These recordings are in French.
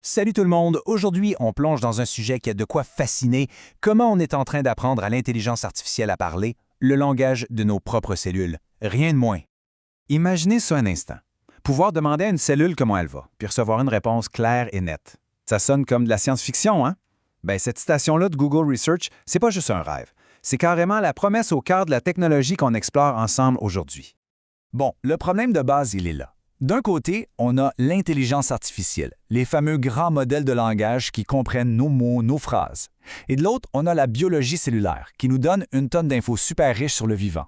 Salut tout le monde! Aujourd'hui, on plonge dans un sujet qui a de quoi fasciner, comment on est en train d'apprendre à l'intelligence artificielle à parler, le langage de nos propres cellules. Rien de moins. Imaginez ça un instant. Pouvoir demander à une cellule comment elle va, puis recevoir une réponse claire et nette. Ça sonne comme de la science-fiction, hein? Ben, cette citation-là de Google Research, c'est pas juste un rêve. C'est carrément la promesse au cœur de la technologie qu'on explore ensemble aujourd'hui. Bon, le problème de base, il est là. D'un côté, on a l'intelligence artificielle, les fameux grands modèles de langage qui comprennent nos mots, nos phrases. Et de l'autre, on a la biologie cellulaire, qui nous donne une tonne d'infos super riches sur le vivant.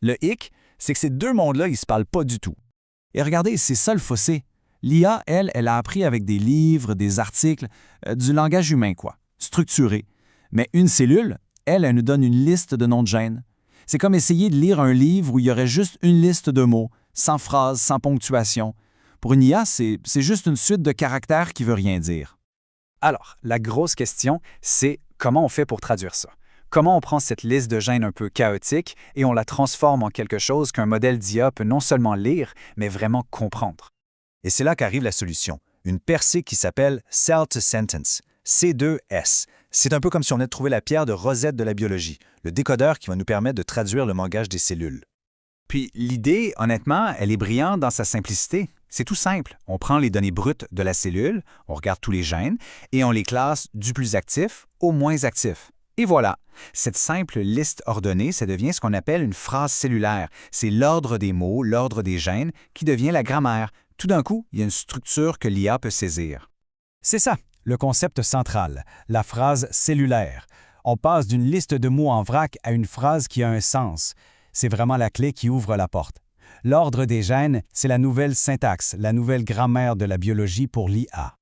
Le hic, c'est que ces deux mondes-là, ils se parlent pas du tout. Et regardez, c'est ça le fossé. L'IA, elle a appris avec des livres, des articles, du langage humain, quoi, structuré. Mais une cellule, elle nous donne une liste de noms de gènes. C'est comme essayer de lire un livre où il y aurait juste une liste de mots, sans phrase, sans ponctuation. Pour une IA, c'est juste une suite de caractères qui veut rien dire. Alors, la grosse question, c'est comment on fait pour traduire ça? Comment on prend cette liste de gènes un peu chaotique et on la transforme en quelque chose qu'un modèle d'IA peut non seulement lire, mais vraiment comprendre? Et c'est là qu'arrive la solution, une percée qui s'appelle Cell to Sentence, C2S. C'est un peu comme si on venait de trouver la pierre de Rosette de la biologie, le décodeur qui va nous permettre de traduire le langage des cellules. Puis l'idée, honnêtement, elle est brillante dans sa simplicité. C'est tout simple. On prend les données brutes de la cellule, on regarde tous les gènes, et on les classe du plus actif au moins actif. Et voilà, cette simple liste ordonnée, ça devient ce qu'on appelle une phrase cellulaire. C'est l'ordre des mots, l'ordre des gènes, qui devient la grammaire. Tout d'un coup, il y a une structure que l'IA peut saisir. C'est ça, le concept central, la phrase cellulaire. On passe d'une liste de mots en vrac à une phrase qui a un sens. C'est vraiment la clé qui ouvre la porte. L'ordre des gènes, c'est la nouvelle syntaxe, la nouvelle grammaire de la biologie pour l'IA.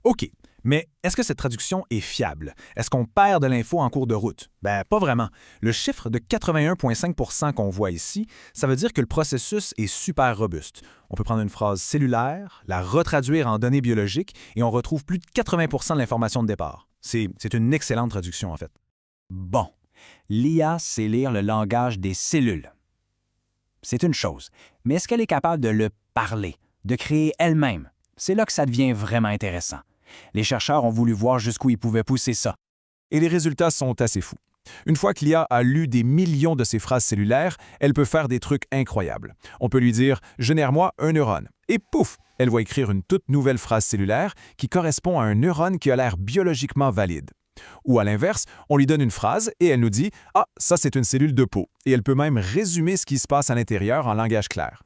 OK, mais est-ce que cette traduction est fiable? Est-ce qu'on perd de l'info en cours de route? Ben, pas vraiment. Le chiffre de 81,5 % qu'on voit ici, ça veut dire que le processus est super robuste. On peut prendre une phrase cellulaire, la retraduire en données biologiques et on retrouve plus de 80 % de l'information de départ. C'est une excellente traduction, en fait. Bon, l'IA sait lire le langage des cellules. C'est une chose, mais est-ce qu'elle est capable de le parler, de créer elle-même? C'est là que ça devient vraiment intéressant. Les chercheurs ont voulu voir jusqu'où ils pouvaient pousser ça. Et les résultats sont assez fous. Une fois que l'IA a lu des millions de ces phrases cellulaires, elle peut faire des trucs incroyables. On peut lui dire « Génère-moi un neurone » et pouf, elle va écrire une toute nouvelle phrase cellulaire qui correspond à un neurone qui a l'air biologiquement valide. Ou à l'inverse, on lui donne une phrase et elle nous dit « Ah, ça c'est une cellule de peau » et elle peut même résumer ce qui se passe à l'intérieur en langage clair.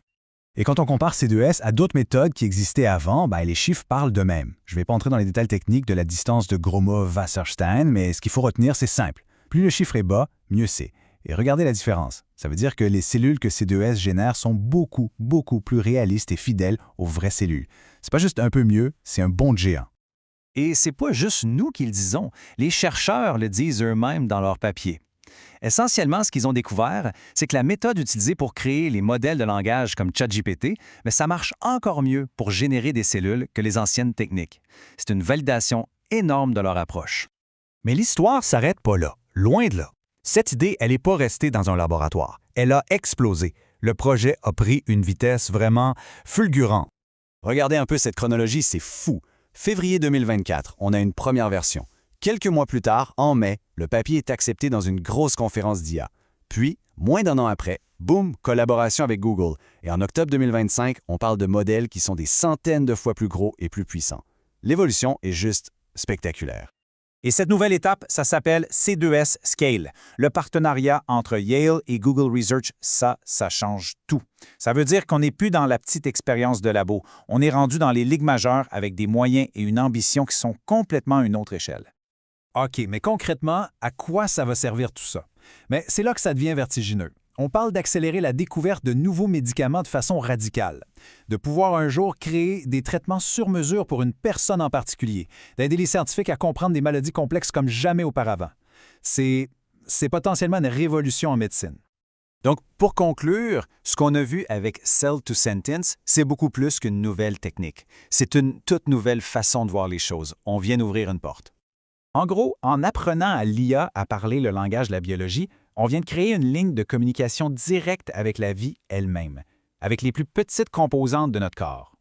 Et quand on compare C2S à d'autres méthodes qui existaient avant, les chiffres parlent d'eux-mêmes. Je ne vais pas entrer dans les détails techniques de la distance de Gromov-Wasserstein, mais ce qu'il faut retenir, c'est simple. Plus le chiffre est bas, mieux c'est. Et regardez la différence. Ça veut dire que les cellules que C2S génère sont beaucoup, beaucoup plus réalistes et fidèles aux vraies cellules. C'est pas juste un peu mieux, c'est un bond de géant. Et c'est pas juste nous qui le disons, les chercheurs le disent eux-mêmes dans leurs papiers. Essentiellement, ce qu'ils ont découvert, c'est que la méthode utilisée pour créer les modèles de langage comme ChatGPT, ça marche encore mieux pour générer des cellules que les anciennes techniques. C'est une validation énorme de leur approche. Mais l'histoire s'arrête pas là, loin de là. Cette idée, elle n'est pas restée dans un laboratoire. Elle a explosé. Le projet a pris une vitesse vraiment fulgurante. Regardez un peu cette chronologie, c'est fou. Février 2024, on a une première version. Quelques mois plus tard, en mai, le papier est accepté dans une grosse conférence d'IA. Puis, moins d'un an après, boum, collaboration avec Google. Et en octobre 2025, on parle de modèles qui sont des centaines de fois plus gros et plus puissants. L'évolution est juste spectaculaire. Et cette nouvelle étape, ça s'appelle C2S Scale. Le partenariat entre Yale et Google Research, ça change tout. Ça veut dire qu'on n'est plus dans la petite expérience de labo. On est rendu dans les ligues majeures avec des moyens et une ambition qui sont complètement à une autre échelle. OK, mais concrètement, à quoi ça va servir tout ça? Mais c'est là que ça devient vertigineux. On parle d'accélérer la découverte de nouveaux médicaments de façon radicale, de pouvoir un jour créer des traitements sur mesure pour une personne en particulier, d'aider les scientifiques à comprendre des maladies complexes comme jamais auparavant. C'est potentiellement une révolution en médecine. Donc, pour conclure, ce qu'on a vu avec Cell to Sentence, c'est beaucoup plus qu'une nouvelle technique. C'est une toute nouvelle façon de voir les choses. On vient d'ouvrir une porte. En gros, en apprenant à l'IA à parler le langage de la biologie, on vient de créer une ligne de communication directe avec la vie elle-même, avec les plus petites composantes de notre corps.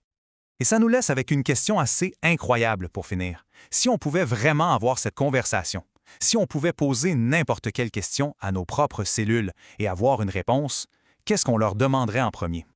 Et ça nous laisse avec une question assez incroyable pour finir. Si on pouvait vraiment avoir cette conversation, si on pouvait poser n'importe quelle question à nos propres cellules et avoir une réponse, qu'est-ce qu'on leur demanderait en premier?